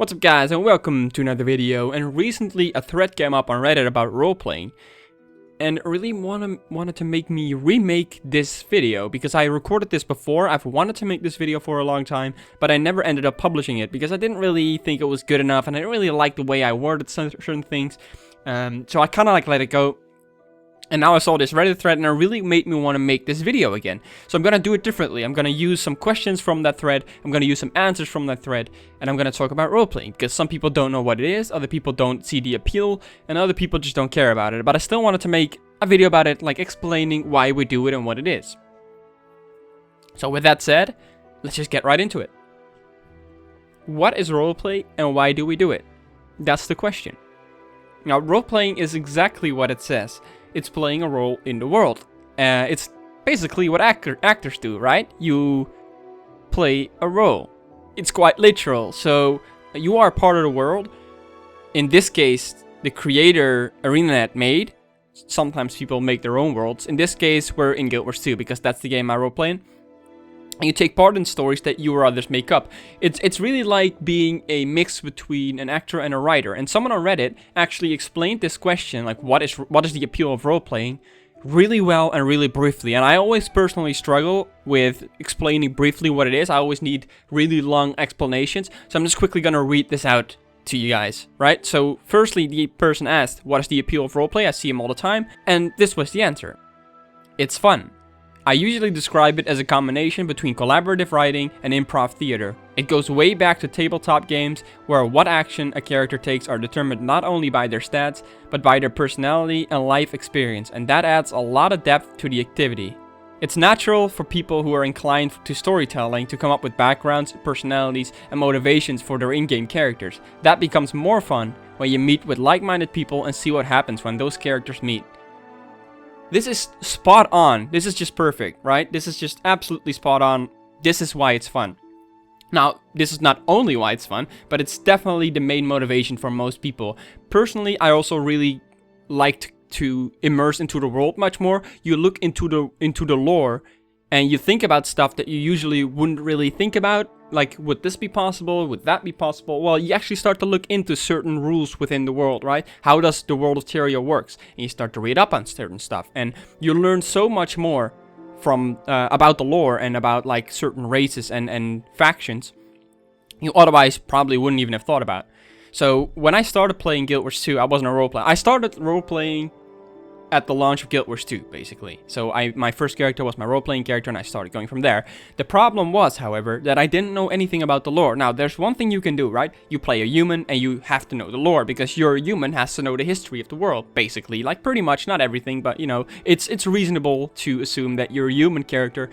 What's up guys, and welcome to another video. And recently a thread came up on Reddit about role-playing, and really wanted to make me remake this video, because I recorded this before. I've wanted to make this video for a long time, but I never ended up publishing it because I didn't really think it was good enough, and I didn't really like the way I worded certain things. So I kind of let it go. And now I saw this Reddit thread and it really made me want to make this video again. So I'm going to do it differently. I'm going to use some questions from that thread. I'm going to use some answers from that thread. And I'm going to talk about roleplaying. Because some people don't know what it is. Other people don't see the appeal. And other people just don't care about it. But I still wanted to make a video about it. Like explaining why we do it and what it is. So with that said, let's just get right into it. What is roleplay and why do we do it? That's the question. Now roleplaying is exactly what it says. It's playing a role in the world. It's basically what actors do, right? You play a role. It's quite literal. So you are part of the world. In this case, the creator ArenaNet made. Sometimes people make their own worlds. In this case, we're in Guild Wars 2 because that's the game I role playing. And you take part in stories that you or others make up. It's really like being a mix between an actor and a writer. And someone on Reddit actually explained this question, like what is the appeal of role-playing, really well and really briefly. And I always personally struggle with explaining briefly what it is. I always need really long explanations. So I'm just quickly gonna read this out to you guys, right? So firstly, the person asked, what is the appeal of roleplay? I see him all the time. And this was the answer. It's fun. I usually describe it as a combination between collaborative writing and improv theater. It goes way back to tabletop games, where what action a character takes are determined not only by their stats, but by their personality and life experience, and that adds a lot of depth to the activity. It's natural for people who are inclined to storytelling to come up with backgrounds, personalities, and motivations for their in-game characters. That becomes more fun when you meet with like-minded people and see what happens when those characters meet. This is spot on. This is just perfect, right? This is just absolutely spot on. This is why it's fun. Now, this is not only why it's fun, but it's definitely the main motivation for most people. Personally, I also really like to immerse into the world much more. You look into the lore and you think about stuff that you usually wouldn't really think about. Like, would this be possible? Would that be possible? Well, you actually start to look into certain rules within the world, right? How does the world of Terraria works? And you start to read up on certain stuff. And you learn so much more from about the lore and about, like, certain races and factions you otherwise probably wouldn't even have thought about. So, when I started playing Guild Wars 2, I wasn't a roleplayer. I started roleplaying at the launch of Guild Wars 2, basically. So my first character was my role-playing character, and I started going from there. The problem was, however, that I didn't know anything about the lore. Now, there's one thing you can do, right? You play a human, and you have to know the lore, because your human has to know the history of the world, basically. Like, pretty much, not everything, but, you know, it's reasonable to assume that your human character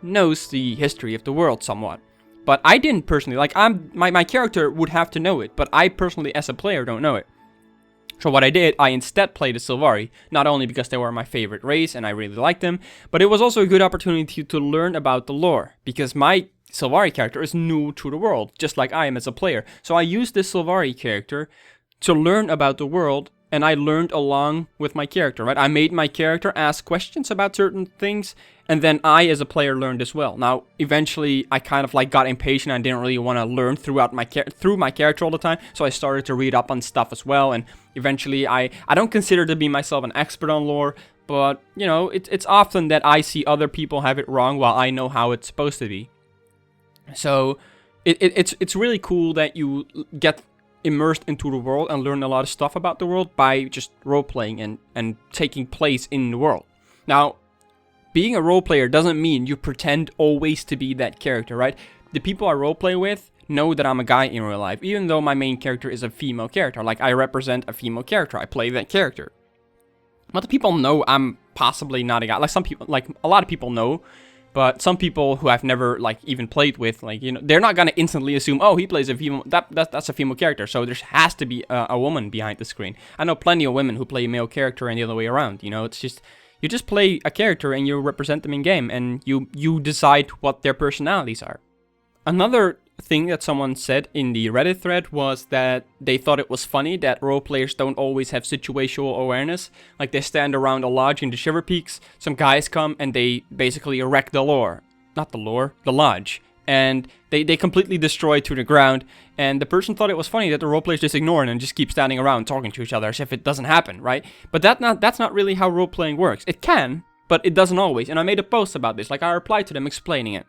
knows the history of the world somewhat. But I didn't personally. Like, my character would have to know it, but I personally, as a player, don't know it. So what I did, I instead played the Sylvari, not only because they were my favorite race and I really liked them, but it was also a good opportunity to learn about the lore, because my Sylvari character is new to the world, just like I am as a player. So I used this Sylvari character to learn about the world, and I learned along with my character, right? I made my character ask questions about certain things, and then I, as a player, learned as well. Now, eventually, I kind of like got impatient. I didn't really want to learn through my character all the time, so I started to read up on stuff as well. And eventually, I don't consider to be myself an expert on lore, but you know, it's often that I see other people have it wrong while I know how it's supposed to be. So it's really cool that you get immersed into the world and learn a lot of stuff about the world by just role-playing and taking place in the world. Now, being a role player doesn't mean you pretend always to be that character, right? The people I roleplay with know that I'm a guy in real life, even though my main character is a female character. Like, I represent a female character. I play that character. But the people know I'm possibly not a guy. Like, some people, like, a lot of people know, but some people who I've never, like, even played with, like, you know, they're not gonna instantly assume, oh, he plays a female, that's a female character, so there has to be a woman behind the screen. I know plenty of women who play a male character and the other way around, you know, it's just, you just play a character and you represent them in game, and you decide what their personalities are. Another thing that someone said in the Reddit thread was that they thought it was funny that role players don't always have situational awareness. Like, they stand around a lodge in the Shiver Peaks, some guys come and they basically wreck the lore. Not the lore, the lodge. and they completely destroy to the ground, and the person thought it was funny that the roleplayers just ignore it and just keep standing around talking to each other as if it doesn't happen, right? But that's not really how roleplaying works. It can, but it doesn't always, and I made a post about this, like I replied to them explaining it.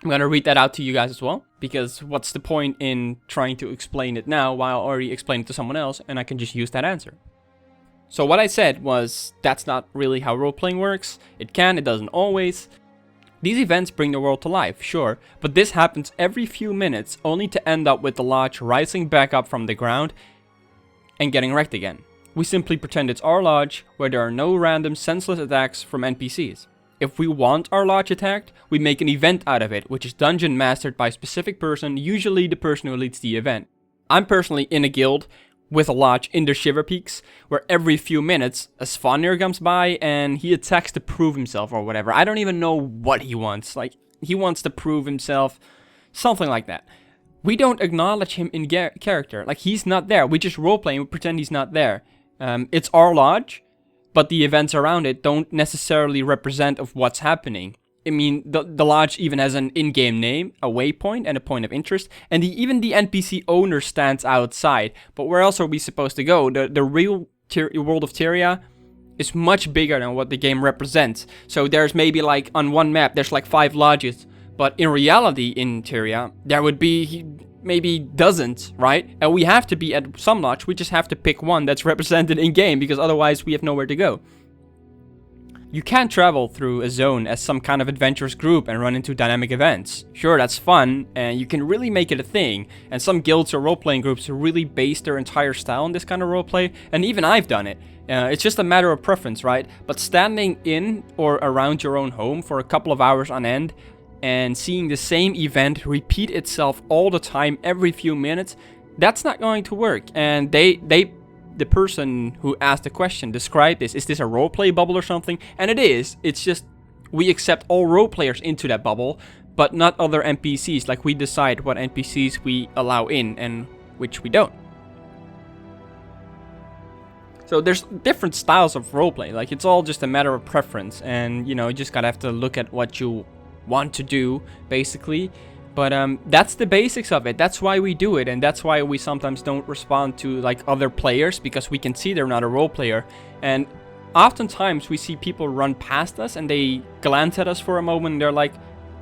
I'm gonna read that out to you guys as well, because what's the point in trying to explain it now while I already explained it to someone else and I can just use that answer. So what I said was, that's not really how role-playing works. It can, it doesn't always. These events bring the world to life, sure, but this happens every few minutes, only to end up with the lodge rising back up from the ground and getting wrecked again. We simply pretend it's our lodge, where there are no random senseless attacks from NPCs. If we want our lodge attacked, we make an event out of it, which is dungeon mastered by a specific person, usually the person who leads the event. I'm personally in a guild with a lodge in the Shiver Peaks, where every few minutes a Svanir comes by and he attacks to prove himself or whatever. I don't even know what he wants. Like, he wants to prove himself, something like that. We don't acknowledge him in character. Like, he's not there. We just roleplay and we pretend he's not there. It's our lodge, but the events around it don't necessarily represent of what's happening. I mean, the lodge even has an in-game name, a waypoint, and a point of interest, and even the NPC owner stands outside. But where else are we supposed to go? The real world of Tyria is much bigger than what the game represents. So there's maybe like, on one map, there's like 5 lodges, but in reality in Tyria, there would be maybe dozens, right? And we have to be at some lodge, we just have to pick one that's represented in-game, because otherwise we have nowhere to go. You can travel through a zone as some kind of adventurous group and run into dynamic events. Sure, that's fun, and you can really make it a thing. And some guilds or role-playing groups really base their entire style on this kind of roleplay, and even I've done it. It's just a matter of preference, right? But standing in or around your own home for a couple of hours on end, and seeing the same event repeat itself all the time, every few minutes, that's not going to work. And the person who asked the question described this. Is this a roleplay bubble or something? And it is. It's just we accept all roleplayers into that bubble, but not other NPCs. Like, we decide what NPCs we allow in and which we don't. So there's different styles of roleplay. Like, it's all just a matter of preference, and you know, you just gotta have to look at what you want to do, basically. But that's the basics of it. That's why we do it, and that's why we sometimes don't respond to like other players, because we can see they're not a role player. And oftentimes we see people run past us and they glance at us for a moment and they're like,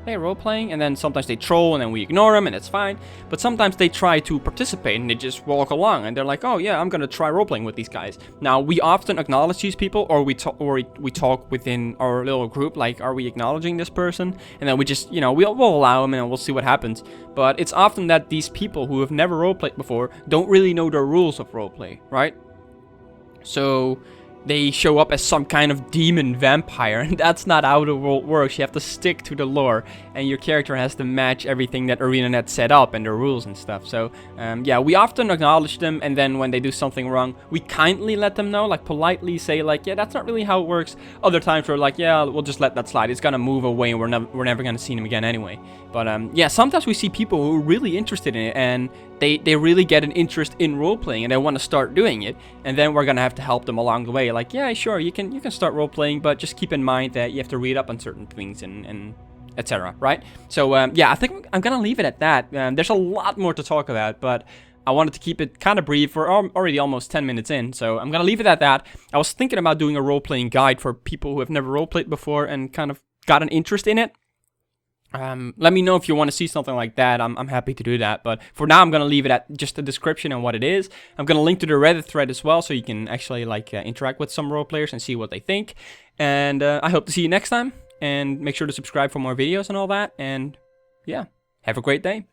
hey, role playing, and then sometimes they troll and then we ignore them and it's fine. But sometimes they try to participate and they just walk along and they're like, oh yeah, I'm gonna try role playing with these guys. Now, we often acknowledge these people, or we talk within our little group, like, are we acknowledging this person? And then we just, you know, we'll allow them and we'll see what happens. But it's often that these people who have never role played before don't really know the rules of roleplay, right? So they show up as some kind of demon vampire, and that's not how the world works. You have to stick to the lore, and your character has to match everything that ArenaNet set up and the rules and stuff. So yeah, we often acknowledge them, and then when they do something wrong, we kindly let them know, like politely say like, yeah, that's not really how it works. Other times we're like, yeah, we'll just let that slide. It's gonna move away and we're never gonna see him again anyway. But yeah, sometimes we see people who are really interested in it, and they really get an interest in role-playing and they want to start doing it, and then we're gonna have to help them along the way. Like, yeah, sure, you can start role-playing, but just keep in mind that you have to read up on certain things and etc. Right? So yeah, I think I'm gonna leave it at that. There's a lot more to talk about, but I wanted to keep it kind of brief. We're already almost 10 minutes in, so I'm gonna leave it at that. I was thinking about doing a role-playing guide for people who have never role-played before and kind of got an interest in it. Let me know if you want to see something like that. I'm happy to do that. But for now, I'm going to leave it at just a description and what it is. I'm going to link to the Reddit thread as well, so you can actually like interact with some role players and see what they think. And I hope to see you next time. And make sure to subscribe for more videos and all that. And yeah, have a great day.